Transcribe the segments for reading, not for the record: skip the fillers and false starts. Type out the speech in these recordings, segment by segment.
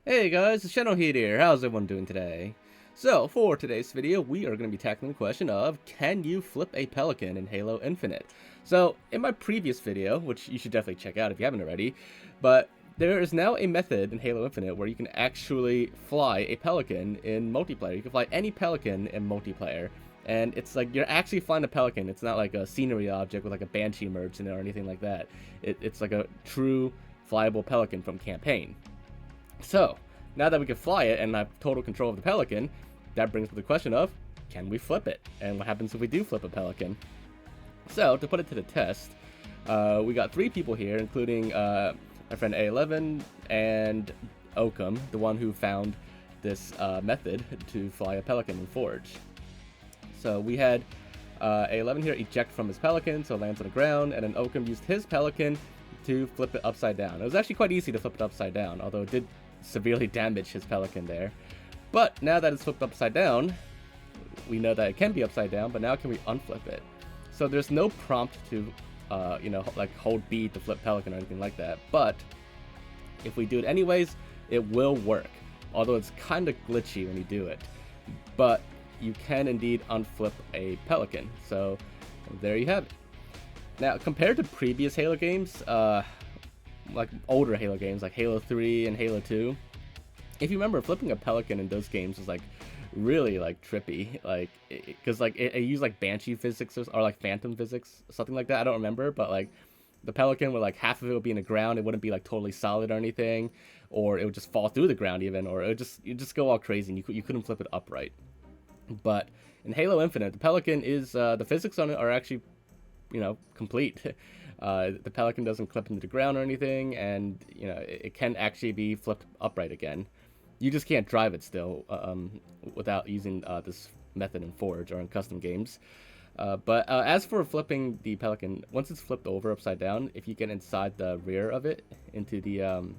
Hey guys, it's Generalkidd here. How's everyone doing today? So, for today's video, we are going to be tackling the question of, can you flip a Pelican in Halo Infinite? So, in my previous video, which you should definitely check out if you haven't already, but there is now a method in Halo Infinite where you can actually fly a Pelican in multiplayer. You can fly any Pelican in multiplayer, and it's like you're actually flying a Pelican. It's not like a scenery object with like a Banshee merge in it or anything like that. It's like a true flyable Pelican from campaign. So, now that we can fly it and have total control of the Pelican, that brings up the question of, can we flip it? And what happens if we do flip a Pelican? So, to put it to the test, we got 3 people here, including my friend A11 and Oakham, the one who found this method to fly a Pelican in Forge. So, we had A11 here eject from his Pelican, so it lands on the ground, and then Oakham used his Pelican to flip it upside down. It was actually quite easy to flip it upside down, although it did severely damage his Pelican there. But now that it's flipped upside down, we know that it can be upside down, but now can we unflip it? So there's no prompt to, like hold B to flip Pelican or anything like that. But if we do it anyways, it will work. Although it's kind of glitchy when you do it. But you can indeed unflip a Pelican. So there you have it. Now, compared to previous Halo games, like older Halo games, like Halo 3 and Halo 2, if you remember, flipping a Pelican in those games was like really like trippy, like because it used like Banshee physics or like Phantom physics, something like that. I don't remember, but like the Pelican would like half of it would be in the ground. It wouldn't be like totally solid or anything, or it would just fall through the ground even, or it would just go all crazy. And you couldn't flip it upright. But in Halo Infinite, the Pelican is the physics on it are actually complete. The Pelican doesn't clip into the ground or anything, and it can actually be flipped upright again. You just can't drive it still without using this method in Forge or in custom games. But as for flipping the Pelican, once it's flipped over upside down, if you get inside the rear of it, into the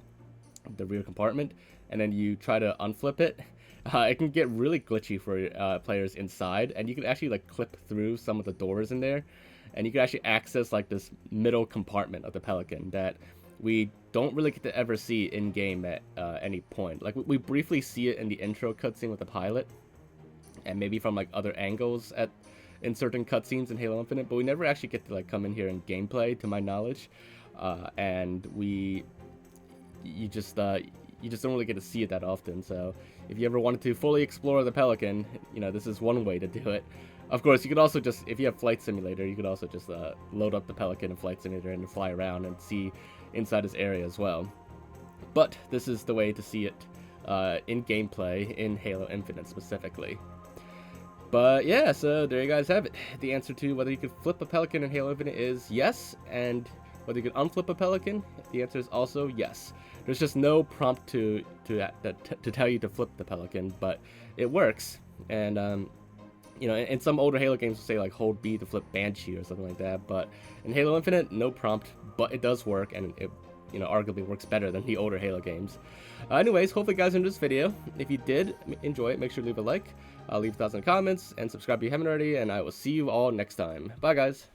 rear compartment, and then you try to unflip it, it can get really glitchy for players inside, and you can actually like clip through some of the doors in there, and you can actually access like this middle compartment of the Pelican that we don't really get to ever see in game at any point. Like we briefly see it in the intro cutscene with the pilot, and maybe from like other angles in certain cutscenes in Halo Infinite, but we never actually get to like come in here in gameplay, to my knowledge, and you just don't really get to see it that often. So if you ever wanted to fully explore the Pelican, this is one way to do it. Of course, you could also just, if you have Flight Simulator, you could also just load up the Pelican in Flight Simulator and fly around and see inside this area as well. But this is the way to see it in gameplay in Halo Infinite specifically. But yeah, so there you guys have it. The answer to whether you could flip a Pelican in Halo Infinite is yes, and whether you could unflip a Pelican, the answer is also yes. There's just no prompt to tell you to flip the Pelican, but it works. And in some older Halo games will say like hold B to flip Banshee or something like that, but in Halo Infinite, no prompt, but it does work, and it arguably works better than the older Halo games. Anyways, hopefully you guys enjoyed this video. If you did enjoy it, make sure to leave a like, leave thoughts in the comments, and subscribe if you haven't already, and I will see you all next time. Bye guys!